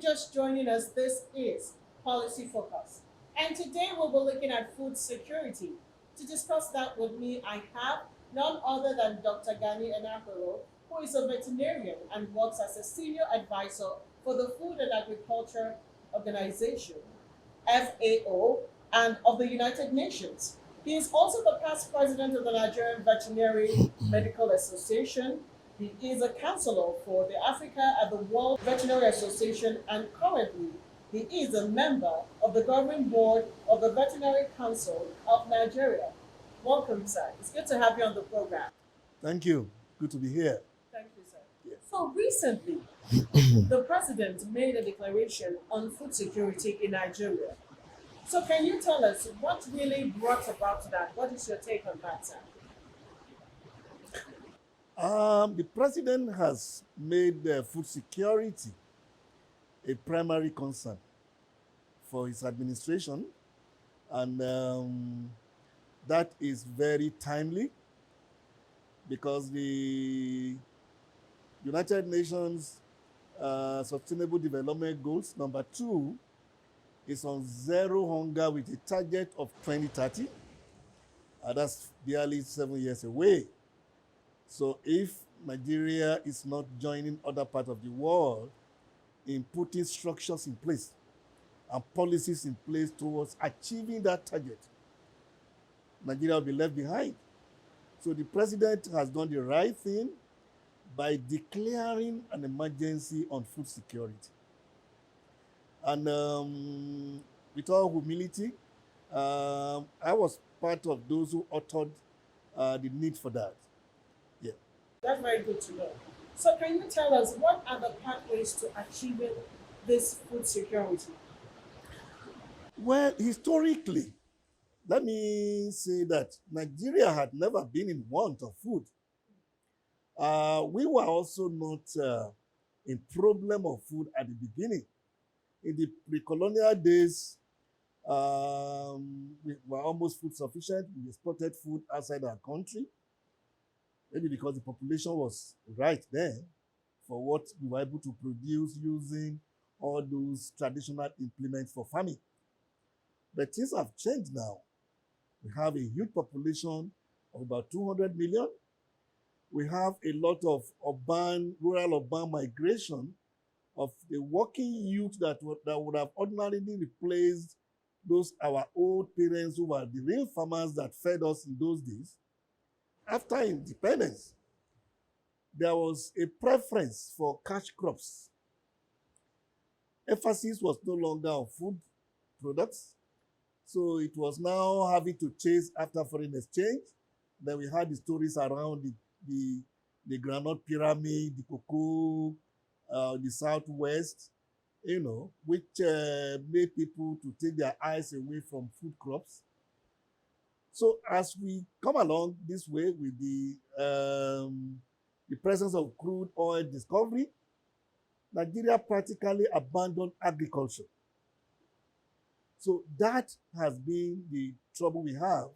just joining us, this is Policy Focus. And today we'll be looking at food security. To discuss that with me, I have none other than Dr. Gani Enahoro, who is a veterinarian and works as a senior advisor for the Food and Agriculture Organization, FAO, and of the United Nations. He is also the past president of the Nigerian Veterinary Medical Association. He is a counselor for the Africa and the World Veterinary Association, and currently he is a member of the governing board of the Veterinary Council of Nigeria. Welcome, sir. It's good to have you on the program. Thank you. Good to be here. Thank you, sir. Yes. So recently, the president made a declaration on food security in Nigeria. So can you tell us what really brought about that? What is your take on that, sir? The president has made food security a primary concern for his administration, and that is very timely because the United Nations Sustainable Development Goals #2 is on zero hunger with a target of 2030. That's barely 7 years away. So if Nigeria is not joining other parts of the world in putting structures in place and policies in place towards achieving that target, Nigeria will be left behind. So the president has done the right thing by declaring an emergency on food security. And with all humility, I was part of those who authored the need for that. Yeah. That's very good to know. So can you tell us what are the pathways to achieving this food security? Well, historically, let me say that Nigeria had never been in want of food. We were also not in problem of food at the beginning. In the pre-colonial days, we were almost food sufficient. We exported food outside our country, maybe because the population was right then for what we were able to produce using all those traditional implements for farming. But things have changed now. We have a huge population of about 200 million. We have a lot of rural-urban migration of the working youth that would have ordinarily replaced those our old parents who were the real farmers that fed us in those days. After independence, there was a preference for cash crops. Emphasis was no longer on food products, so it was now having to chase after foreign exchange. Then we had the stories around the groundnut pyramid, the cocoa, the southwest, which made people to take their eyes away from food crops. So as we come along this way with the presence of crude oil discovery, Nigeria practically abandoned agriculture. So that has been the trouble we have,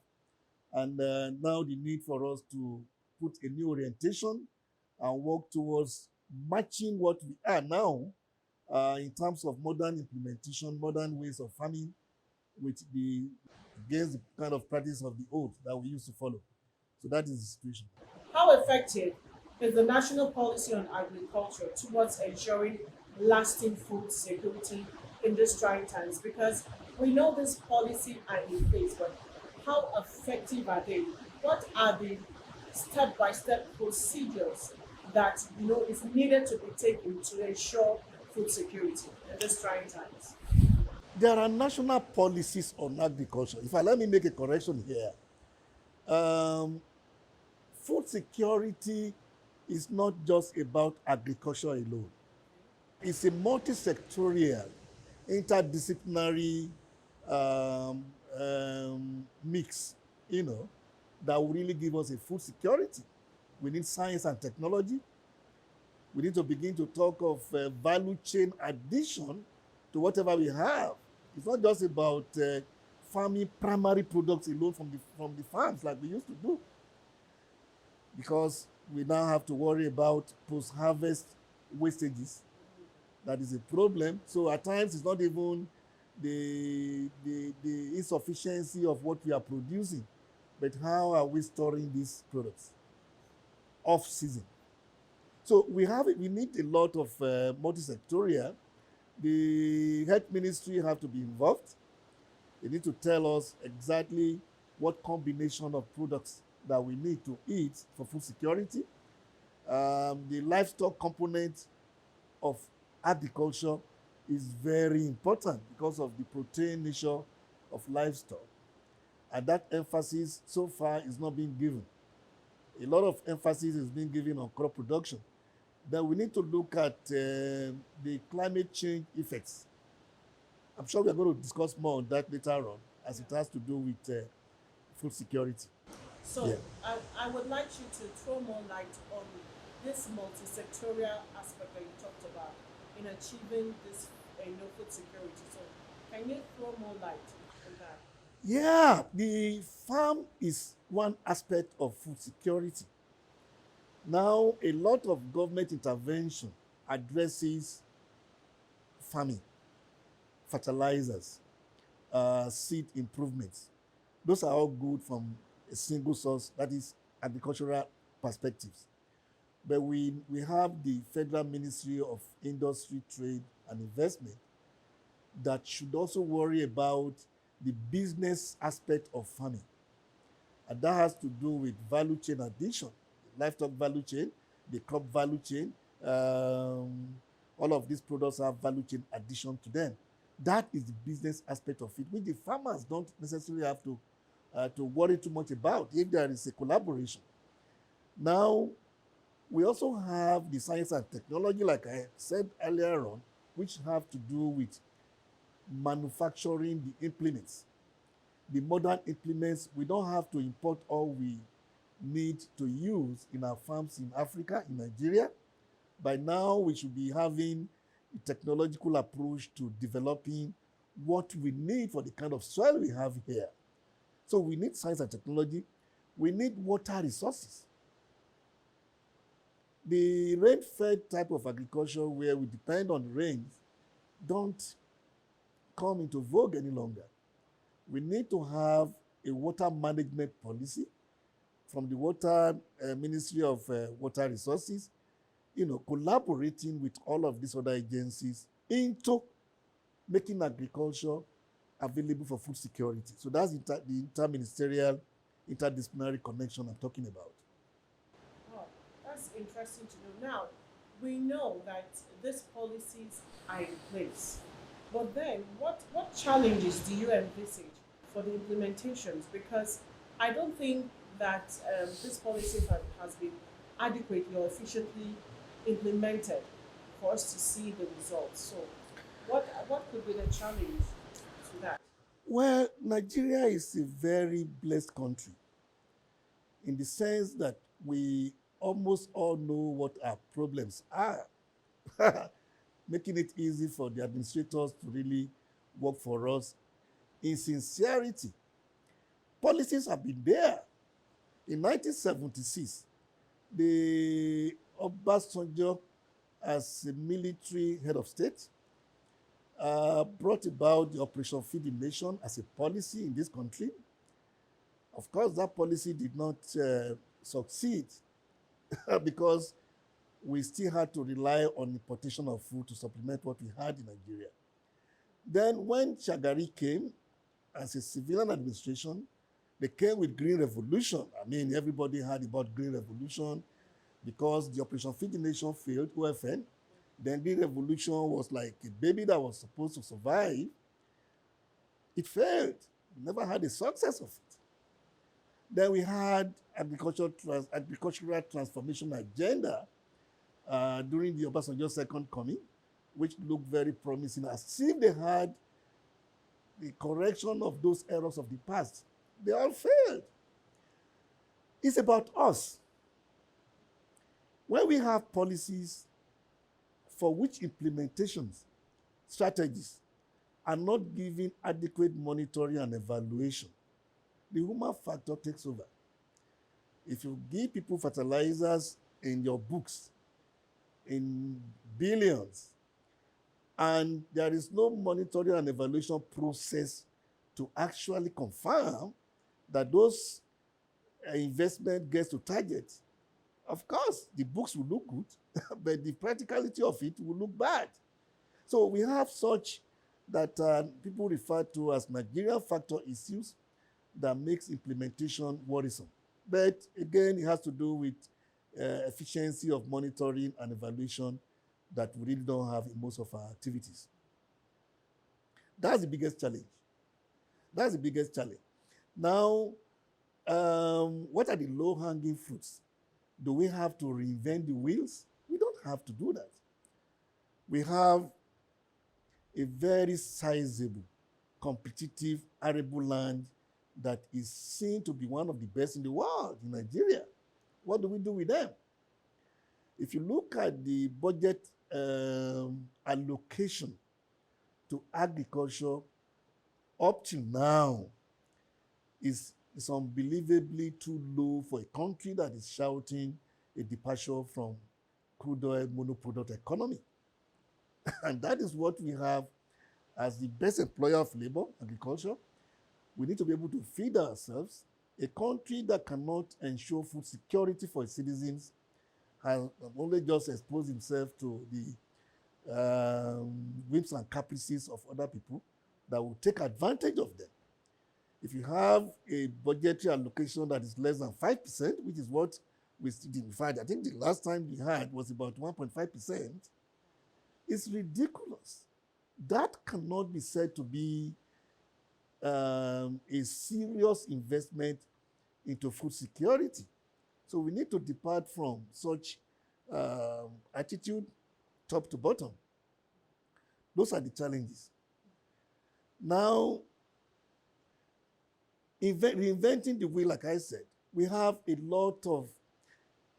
and now the need for us to put a new orientation and work towards matching what we are now in terms of modern implementation, modern ways of farming against the kind of practice of the old that we used to follow. So that is the situation. How effective is the national policy on agriculture towards ensuring lasting food security in these trying times? Because we know this policy are in place, but how effective are they? What are the step-by-step procedures that is needed to be taken to ensure food security in these trying times? There are national policies on agriculture. Let me make a correction here. Food security is not just about agriculture alone. It's a multi-sectorial, interdisciplinary mix, that will really give us a food security. We need science and technology. We need to begin to talk of value chain addition to whatever we have. It's not just about farming primary products alone from the farms like we used to do, because we now have to worry about post-harvest wastages that is a problem. So at times it's not even the insufficiency of what we are producing, but how are we storing these products off season. So we need a lot of multi-sectorial. The health ministry have to be involved. They need to tell us exactly what combination of products that we need to eat for food security. The livestock component of agriculture is very important because of the protein nature of livestock. And that emphasis so far is not being given. A lot of emphasis is being given on crop production. Then we need to look at the climate change effects. I'm sure we are going to discuss more on that later on as it has to do with food security. Yeah. So I would like you to throw more light on this multi-sectorial aspect that you talked about in achieving this, food security. So can you throw more light on that? Yeah, the farm is one aspect of food security. Now, a lot of government intervention addresses farming, fertilizers, seed improvements. Those are all good from a single source, that is agricultural perspectives. But we have the Federal Ministry of Industry, Trade, and Investment that should also worry about the business aspect of farming. And that has to do with value chain addition, livestock value chain, the crop value chain. All of these products have value chain addition to them. That is the business aspect of it, which the farmers don't necessarily have to worry too much about if there is a collaboration. Now, we also have the science and technology, like I said earlier on, which have to do with manufacturing the implements. The modern implements, we don't have to import all we need to use in our farms in Africa, in Nigeria. By now, we should be having a technological approach to developing what we need for the kind of soil we have here. So we need science and technology. We need water resources. The rain-fed type of agriculture where we depend on rains don't come into vogue any longer. We need to have a water management policy from the water Ministry of Water Resources, collaborating with all of these other agencies into making agriculture available for food security. So that's the interministerial, interdisciplinary connection I'm talking about. Oh, that's interesting to know. Now, we know that these policies are in place, but then what challenges do you envisage for the implementations? Because I don't think that this policy has been adequately or efficiently implemented for us to see the results. So, what could be the challenge to that? Well, Nigeria is a very blessed country in the sense that we almost all know what our problems are, making it easy for the administrators to really work for us in sincerity. Policies have been there. In 1976, the Obasanjo, as a military head of state, brought about the Operation Feed the Nation as a policy in this country. Of course, that policy did not succeed because we still had to rely on importation of food to supplement what we had in Nigeria. Then when Shagari came as a civilian administration, they came with Green Revolution. I mean, everybody heard about Green Revolution because the Operation Feed the Nation failed, OFN. Then Green Revolution was like a baby that was supposed to survive. It failed. We never had a success of it. Then we had agricultural transformation agenda during the Obasanjo second coming, which looked very promising, as if they had the correction of those errors of the past. They all failed. It's about us. When we have policies for which implementations, strategies are not giving adequate monitoring and evaluation, the human factor takes over. If you give people fertilizers in your books in billions, And there is no monitoring and evaluation process to actually confirm that those investment gets to target. Of course, the books will look good, but the practicality of it will look bad. So we have such that people refer to as Nigerian factor issues that makes implementation worrisome. But again, it has to do with efficiency of monitoring and evaluation that we really don't have in most of our activities. That's the biggest challenge. That's the biggest challenge. Now, what are the low-hanging fruits? Do we have to reinvent the wheels? We don't have to do that. We have a very sizable, competitive, arable land that is seen to be one of the best in the world, in Nigeria. What do we do with them? If you look at the budget allocation to agriculture up till now, is unbelievably too low for a country that is shouting a departure from crude oil monoproduct economy. And that is what we have as the best employer of labor, agriculture. We need to be able to feed ourselves. A country that cannot ensure food security for its citizens has only just exposed himself to the whims and caprices of other people that will take advantage of them. If you have a budgetary allocation that is less than 5%, which is what we did, in fact, I think the last time we had was about 1.5%, it's ridiculous. That cannot be said to be a serious investment into food security. So we need to depart from such attitude top to bottom. Those are the challenges. Now, reinventing the wheel, like I said, we have a lot of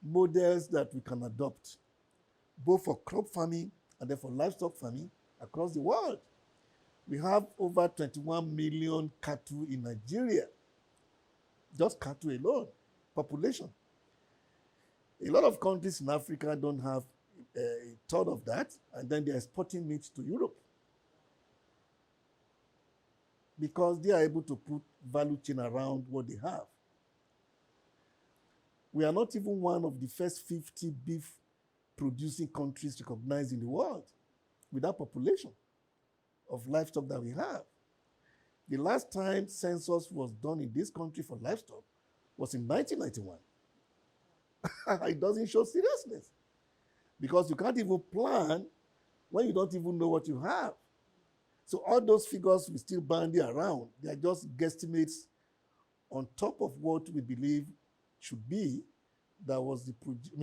models that we can adopt, both for crop farming and then for livestock farming across the world. We have over 21 million cattle in Nigeria, just cattle alone, population. A lot of countries in Africa don't have a third of that, and then they're exporting meat to Europe because they are able to put value chain around what they have. We are not even one of the first 50 beef producing countries recognized in the world with that population of livestock that we have. The last time census was done in this country for livestock was in 1991. It doesn't show seriousness because you can't even plan when you don't even know what you have. So all those figures we still bandy around. They are just guesstimates on top of what we believe should be. That was the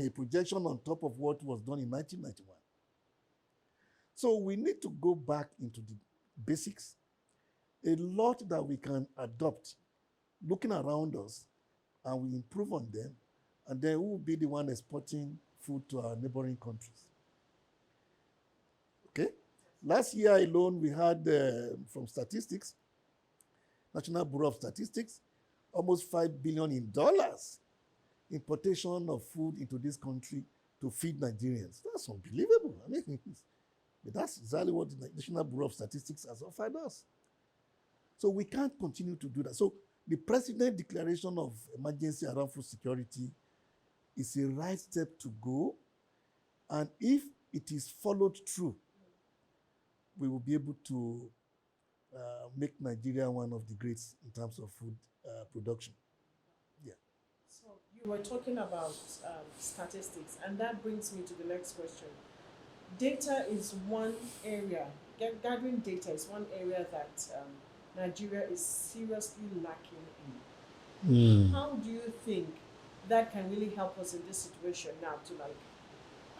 projection on top of what was done in 1991. So we need to go back into the basics. A lot that we can adopt, looking around us, and we improve on them, and then we will be the one exporting food to our neighboring countries. Okay? Last year alone, we had, from statistics, National Bureau of Statistics, almost $5 billion in dollars importation of food into this country to feed Nigerians. That's unbelievable. I mean, but that's exactly what the National Bureau of Statistics has offered us. So we can't continue to do that. So the President's declaration of emergency around food security is a right step to go. And if it is followed through, we will be able to make Nigeria one of the greats in terms of food production. Yeah. So you were talking about statistics, and that brings me to the next question. Data is one area, gathering data is one area that Nigeria is seriously lacking in. How do you think that can really help us in this situation now to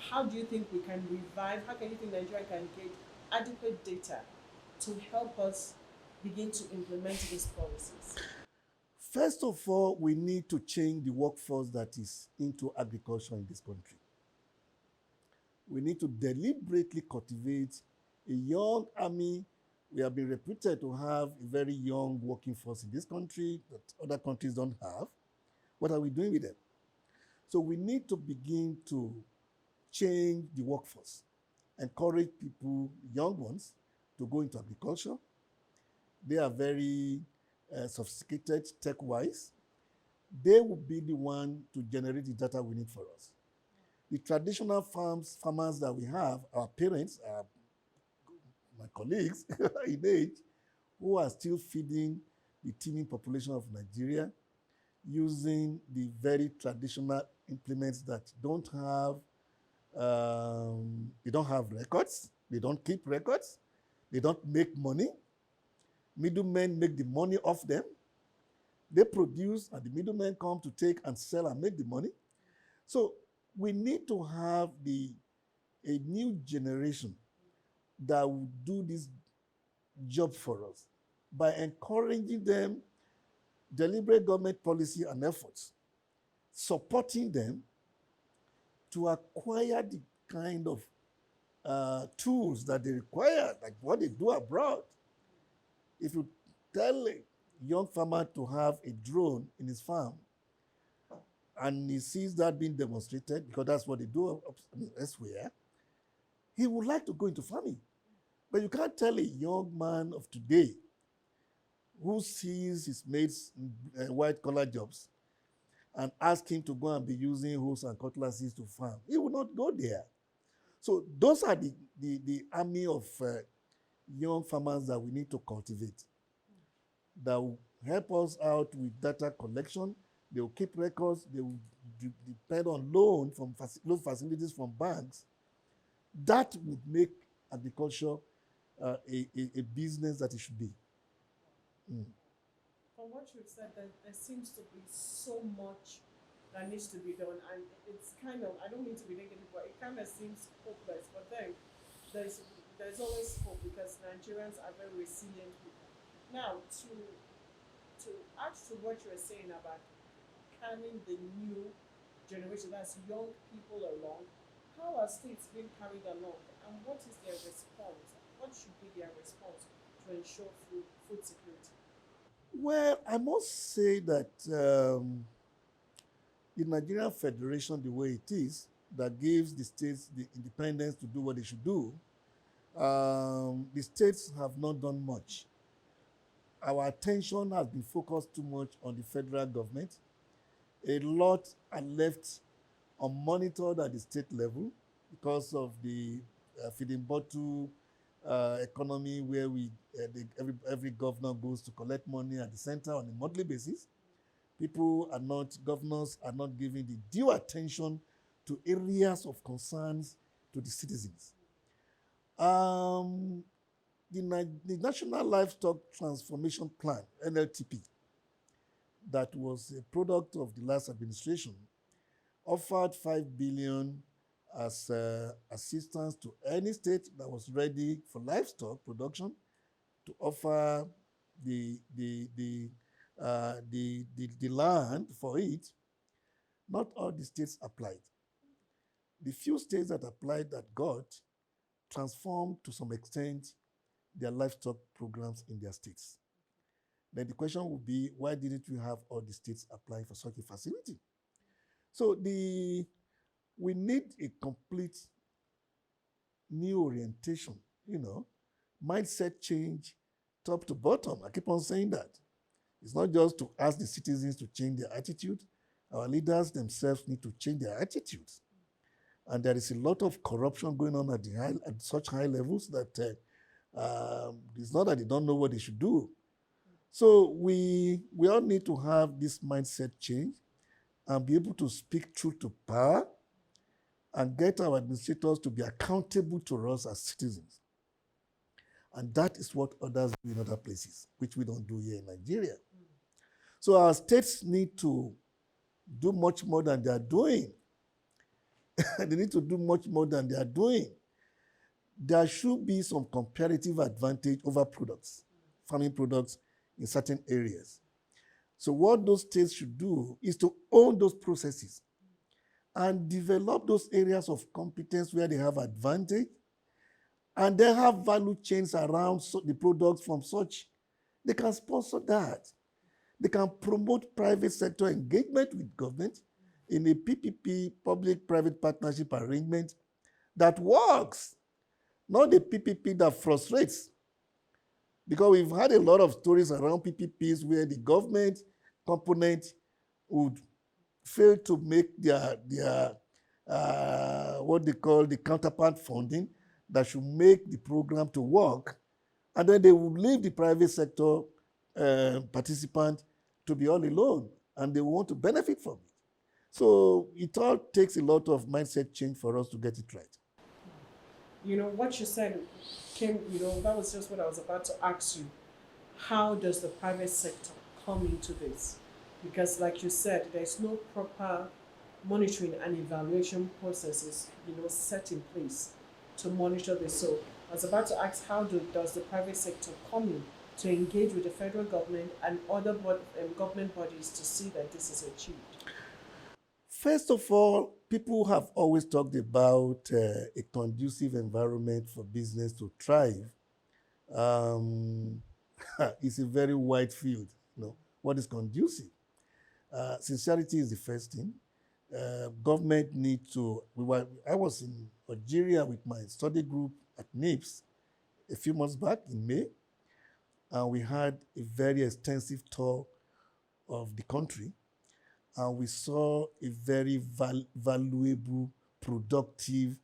how do you think we can revive, how can you think Nigeria can get adequate data to help us begin to implement these policies? First of all, we need to change the workforce that is into agriculture in this country. We need to deliberately cultivate a young army. We have been reputed to have a very young working force in this country that other countries don't have. What are we doing with them? So we need to begin to change the workforce. encourage people, young ones, to go into agriculture. They are very sophisticated tech-wise. They will be the one to generate the data we need for us. The traditional farmers that we have, our parents, my colleagues in age, who are still feeding the teeming population of Nigeria using the very traditional implements that they don't have records, they don't keep records, they don't make money. Middlemen make the money off them. They produce, and the middlemen come to take and sell and make the money. So we need to have a new generation that will do this job for us by encouraging them, deliberate government policy and efforts, supporting them to acquire the kind of tools that they require, like what they do abroad. If you tell a young farmer to have a drone in his farm and he sees that being demonstrated, because that's what they do elsewhere, he would like to go into farming. But you can't tell a young man of today who sees his mates in white-collar jobs and ask him to go and be using hoes and cutlasses to farm. He will not go there. So those are the army of young farmers that we need to cultivate, that will help us out with data collection. They will keep records. They will depend on loan facilities from banks. That would make agriculture a business that it should be. From what you've said, there seems to be so much that needs to be done, and it's kind of, I don't mean to be negative, but it kind of seems hopeless. But then there's there's always hope because Nigerians are very resilient people. Now, to add to what you were saying about carrying the new generation, that's young people along, how are states being carried along, and what is their response? What should be their response to ensure food security? Well, I must say that the Nigerian Federation, the way it is, that gives the states the independence to do what they should do, the states have not done much. Our attention has been focused too much on the federal government. A lot are left unmonitored at the state level because of the feeding bottle economy, where every governor goes to collect money at the center on a monthly basis. Governors are not giving the due attention to areas of concerns to the citizens. The National Livestock Transformation Plan, NLTP, that was a product of the last administration, offered 5 billion as assistance to any state that was ready for livestock production to offer the land for it. Not all the states applied. The few states that applied, that got, transformed to some extent their livestock programs in their states. Then the question would be, why didn't we have all the states applying for such a facility? So we need a complete new orientation, mindset change, top to bottom. I keep on saying that. It's not just to ask the citizens to change their attitude. Our leaders themselves need to change their attitudes. And there is a lot of corruption going on at such high levels that it's not that they don't know what they should do. So we all need to have this mindset change and be able to speak truth to power and get our administrators to be accountable to us as citizens. And that is what others do in other places, which we don't do here in Nigeria. So our states need to do much more than they are doing. They need to do much more than they are doing. There should be some comparative advantage over farming products in certain areas. So what those states should do is to own those processes and develop those areas of competence where they have advantage, and then have value chains around the products from such. They can sponsor that. They can promote private sector engagement with government in a PPP, public-private partnership arrangement that works. not the PPP that frustrates. Because we've had a lot of stories around PPPs where the government component would fail to make their what they call the counterpart funding that should make the program to work, and then they would leave the private sector participant to be all alone, and they want to benefit from it. So it all takes a lot of mindset change for us to get it right. What you said came, that was just what I was about to ask you. How does the private sector come into this? Because, like you said, there's no proper monitoring and evaluation processes, set in place to monitor this. So I was about to ask, does the private sector come in to engage with the federal government and other government bodies to see that this is achieved? First of all, people have always talked about a conducive environment for business to thrive. Um, it's a very wide field. What is conducive? Sincerity is the first thing. Government need to. I was in Algeria with my study group at NIPS a few months back in May, and we had a very extensive tour of the country, and we saw a very valuable, productive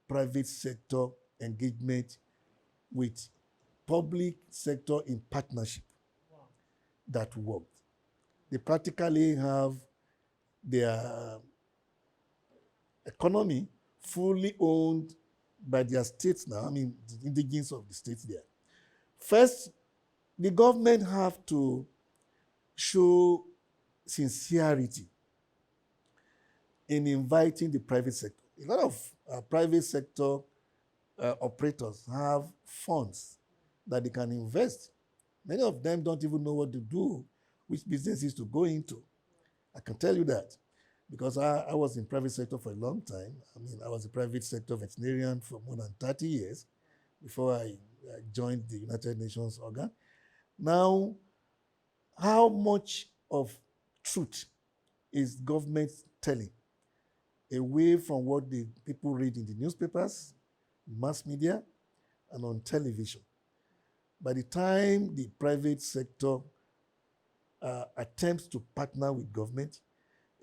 private sector engagement with public sector in partnership that worked. They practically have their economy fully owned by their states now. I mean, the indigenes of the states there. First, the government have to show sincerity in inviting the private sector. A lot of private sector operators have funds that they can invest. Many of them don't even know what to do, which businesses to go into. I can tell you that because I was in private sector for a long time. I mean, I was a private sector veterinarian for more than 30 years before I joined the United Nations organ. Now, how much of truth is government telling away from what the people read in the newspapers, mass media, and on television? By the time the private sector attempts to partner with government,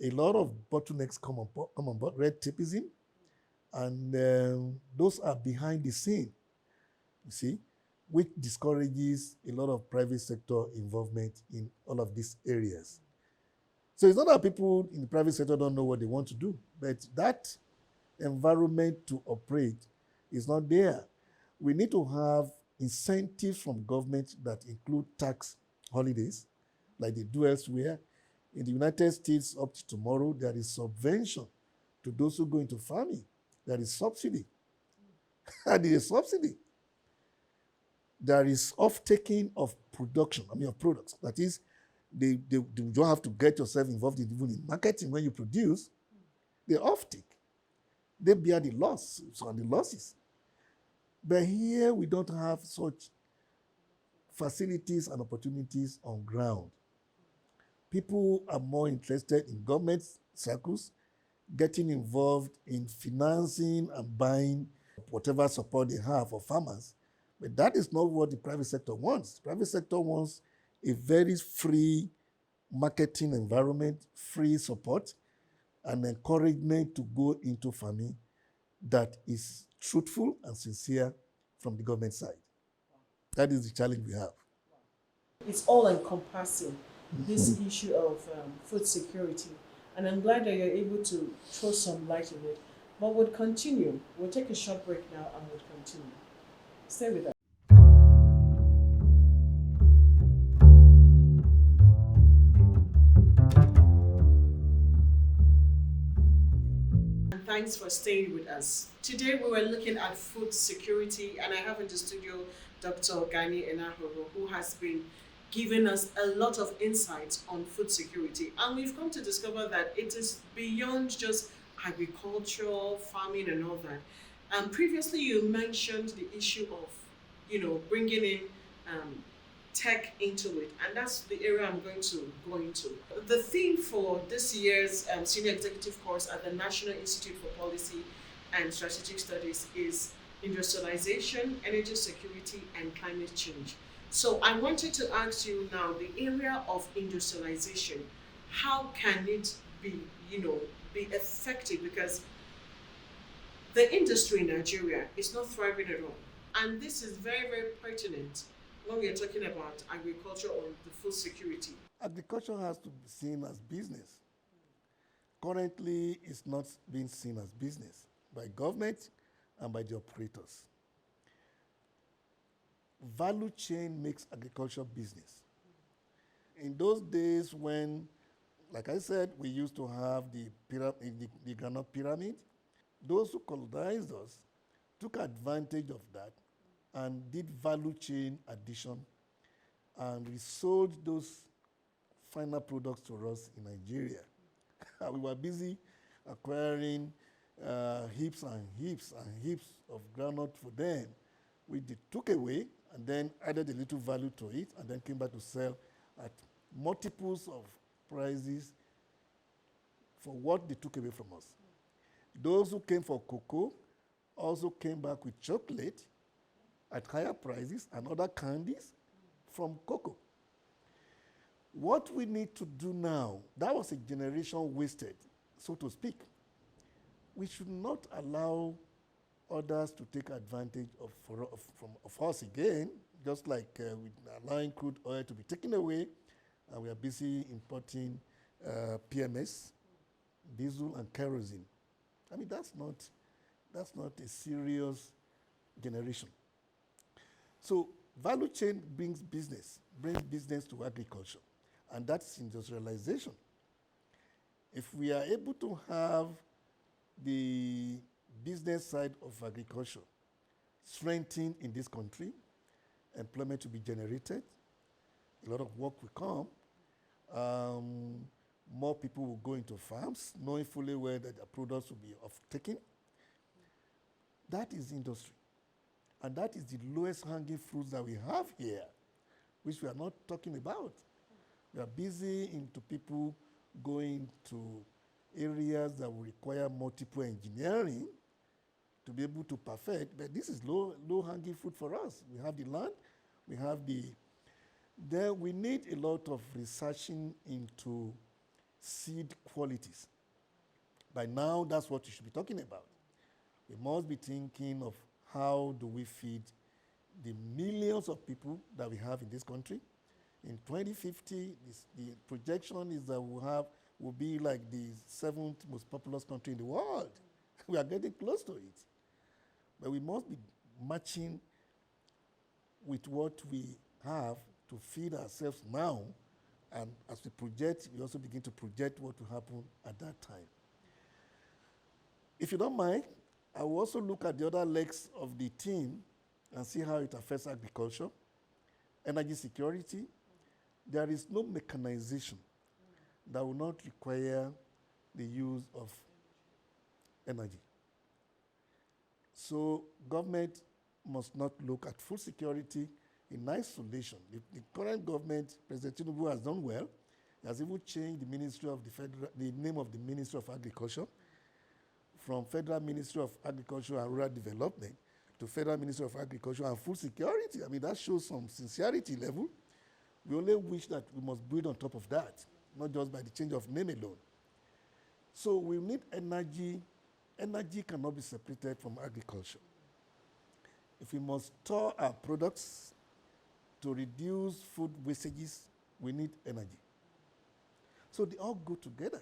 a lot of bottlenecks come on board, red tapeism, and those are behind the scene, you see, which discourages a lot of private sector involvement in all of these areas. So it's not that people in the private sector don't know what they want to do, but that environment to operate is not there. We need to have incentives from government that include tax holidays, like they do elsewhere. In the United States, up to tomorrow, there is subvention to those who go into farming. There is subsidy. And there is subsidy. There is off-taking of production, of products. That is, they don't have to get yourself involved even in marketing when you produce. They off-take. They bear the loss, and the losses. But here we don't have such facilities and opportunities on ground. People are more interested in government circles, getting involved in financing and buying whatever support they have for farmers. But that is not what the private sector wants. The private sector wants a very free marketing environment, free support, and encouragement to go into farming that is truthful and sincere from the government side. That is the challenge we have. It's all encompassing, this issue of food security. And I'm glad that you're able to throw some light on it. But we'll continue. We'll take a short break now and we'll continue. Stay with us. And thanks for staying with us. Today we were looking at food security, and I have in the studio Dr. Gani Enahoro, who has been giving us a lot of insights on food security. And we've come to discover that it is beyond just agricultural, farming, and all that. Previously, you mentioned the issue of, bringing in tech into it, and that's the area I'm going to go into. The theme for this year's senior executive course at the National Institute for Policy and Strategic Studies is industrialization, energy security, and climate change. So I wanted to ask you now the area of industrialization, how can it be, be effective? Because the industry in Nigeria is not thriving at all. And this is very, very pertinent when we are talking about agriculture or the food security. Agriculture has to be seen as business. Currently, it's not being seen as business by government and by the operators. Value chain makes agriculture business. In those days when, like I said, we used to have the groundnut pyramid, those who colonized us took advantage of that and did value chain addition and resold those final products to us in Nigeria. We were busy acquiring heaps and heaps and heaps of groundnut for them, which they took away and then added a little value to it and then came back to sell at multiples of prices for what they took away from us. Those who came for cocoa also came back with chocolate at higher prices and other candies from cocoa. What we need to do now, that was a generation wasted, so to speak. We should not allow others to take advantage of us again, just like with allowing crude oil to be taken away, and we are busy importing PMS, diesel, and kerosene. I mean, that's not a serious generation. So value chain brings business to agriculture, and that's industrialization. If we are able to have the business side of agriculture strengthened in this country, employment will be generated, a lot of work will come, more people will go into farms, knowing fully well that their products will be off-taken. That is industry. And that is the lowest hanging fruits that we have here, which we are not talking about. We are busy into people going to areas that will require multiple engineering to be able to perfect, but this is low hanging fruit for us. We have the land, we have then we need a lot of researching into seed qualities. By now, that's what we should be talking about. We must be thinking of how do we feed the millions of people that we have in this country. In 2050, the projection is that we'll be like the 7th most populous country in the world. We are getting close to it. But we must be matching with what we have to feed ourselves now, and as we project, we also begin to project what will happen at that time. If you don't mind, I will also look at the other legs of the team and see how it affects agriculture, energy security. There is no mechanization that will not require the use of energy. So government must not look at food security in isolation. The current government, President Tinubu, has done well. He has even changed the name of the Ministry of Agriculture from Federal Ministry of Agriculture and Rural Development to Federal Ministry of Agriculture and Food Security. I mean, that shows some sincerity level. We only wish that we must build on top of that, not just by the change of name alone. So we need energy. Energy cannot be separated from agriculture. If we must store our products to reduce food wastages, we need energy. So they all go together.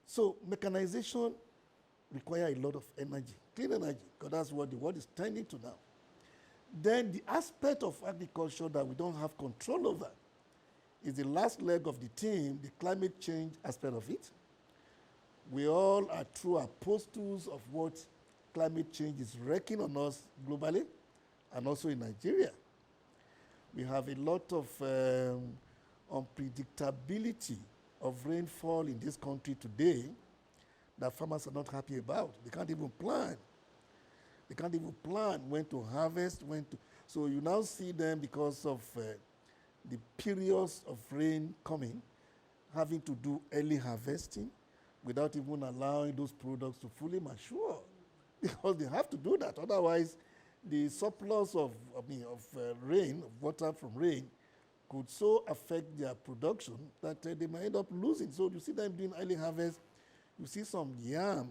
So mechanization requires a lot of energy, clean energy, because that's what the world is tending to now. Then the aspect of agriculture that we don't have control over is the last leg of the team, the climate change aspect of it. We all are true apostles of what climate change is wreaking on us globally and also in Nigeria. We have a lot of unpredictability of rainfall in this country today that farmers are not happy about. They can't even plan. They can't even plan when to harvest, So you now see them, because of the periods of rain coming, having to do early harvesting without even allowing those products to fully mature. because they have to do that. Otherwise, the surplus of rain, of water from rain, could so affect their production that they might end up losing. So you see them doing early harvest. You see some yam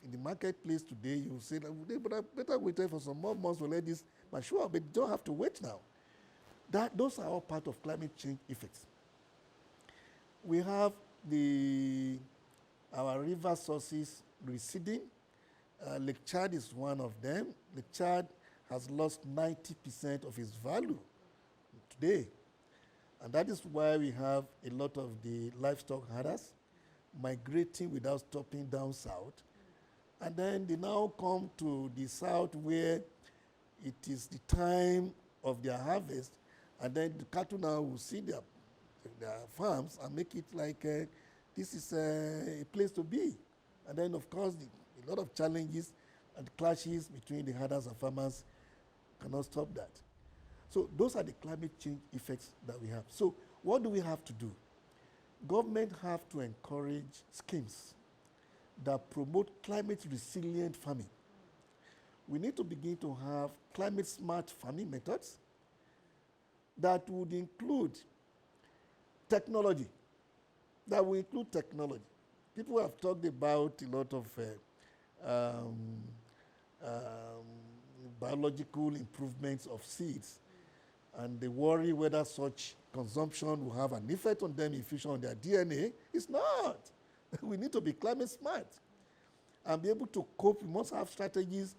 in the marketplace today. You say that they better wait for some more months to let this mature, but you don't have to wait now. Those are all part of climate change effects. We have our river sources receding. Lake Chad is one of them. Lake Chad has lost 90% of its value today. And that is why we have a lot of the livestock herders migrating without stopping down south. And then they now come to the south where it is the time of their harvest, and then the cattle now will see their farms and make it like this is a place to be. And then, of course, a lot of challenges and clashes between the herders and farmers cannot stop that. So those are the climate change effects that we have. So what do we have to do? Government have to encourage schemes that promote climate resilient farming. We need to begin to have climate smart farming methods that would include technology. People have talked about a lot of biological improvements of seeds, and they worry whether such consumption will have an effect on them in future on their DNA. It's not. We need to be climate smart and be able to cope. We must have strategies,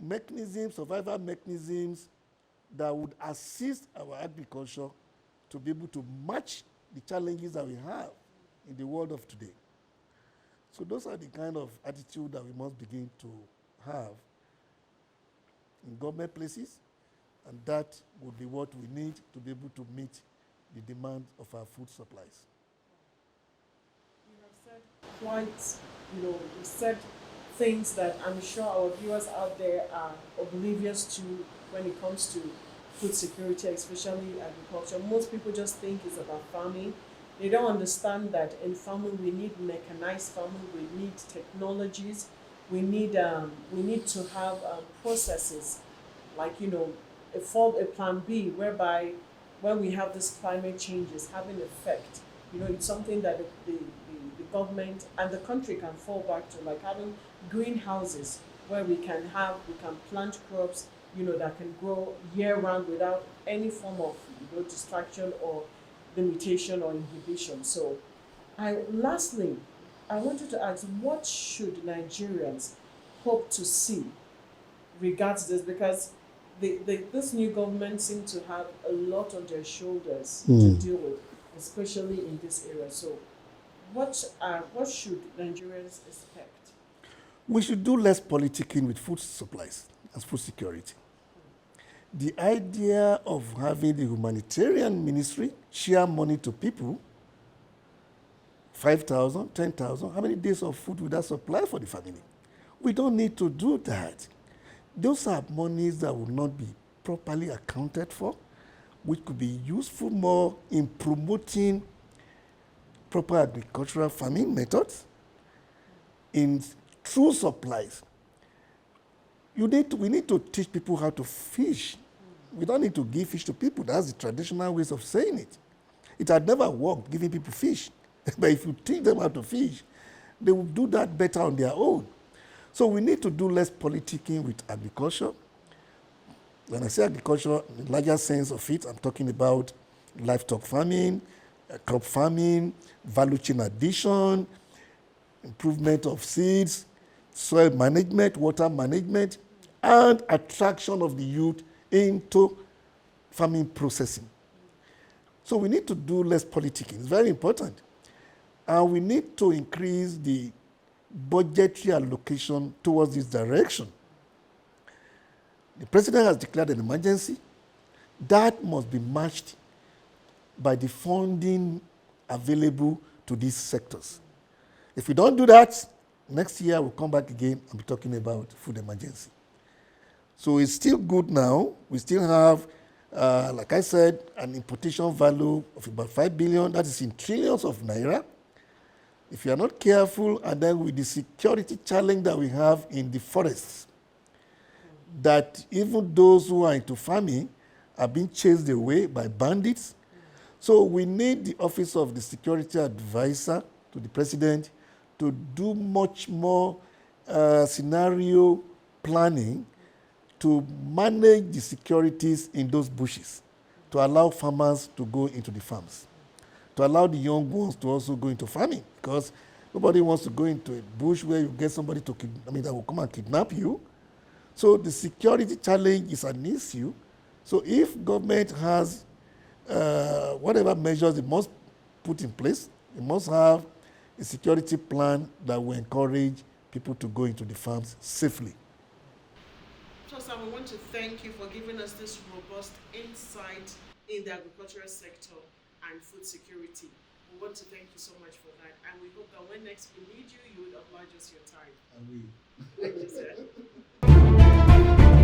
mechanisms, survival mechanisms that would assist our agriculture to be able to match the challenges that we have in the world of today. So those are the kind of attitude that we must begin to have in government places, and that would be what we need to be able to meet the demand of our food supplies. You have said quite, you said things that I'm sure our viewers out there are oblivious to when it comes to food security, especially agriculture. Most people just think it's about farming. They don't understand that in farming we need mechanized farming, we need technologies, we need to have processes like a plan B, whereby when we have this climate changes having effect, it's something that the government and the country can fall back to, like having greenhouses where we can plant crops that can grow year round without any form of distraction or limitation or inhibition. So lastly, I wanted to ask, what should Nigerians hope to see regards this? Because this new government seems to have a lot on their shoulders to deal with, especially in this area. So what should Nigerians expect? We should do less politicking with food supplies and food security. The idea of having the humanitarian ministry share money to people, 5,000, 10,000, how many days of food would that supply for the family? We don't need to do that. Those are monies that will not be properly accounted for, which could be useful more in promoting proper agricultural farming methods, in true supplies. We need to teach people how to fish. We don't need to give fish to people. That's the traditional ways of saying it. It had never worked giving people fish. But if you teach them how to fish, they will do that better on their own. So we need to do less politicking with agriculture. When I say agriculture, in the larger sense of it, I'm talking about livestock farming, crop farming, value chain addition, improvement of seeds, soil management, water management, and attraction of the youth into farming processing. So we need to do less politicking. It's very important. And we need to increase the budgetary allocation towards this direction. The president has declared an emergency. That must be matched by the funding available to these sectors. If we don't do that, next year we'll come back again and be talking about food emergency. So it's still good now. We still have, like I said, an importation value of about 5 billion. That is in trillions of naira. If you are not careful, and then with the security challenge that we have in the forests, that even those who are into farming are being chased away by bandits. So we need the Office of the Security Advisor to the President to do much more scenario planning to manage the securities in those bushes, to allow farmers to go into the farms, to allow the young ones to also go into farming, because nobody wants to go into a bush where you get somebody that will come and kidnap you. So the security challenge is an issue. So if government has whatever measures it must put in place, it must have a security plan that will encourage people to go into the farms safely. So, sir, we want to thank you for giving us this robust insight in the agricultural sector and food security. We want to thank you so much for that, and we hope that when next we need you, you would oblige us your time. And we Thank you, sir.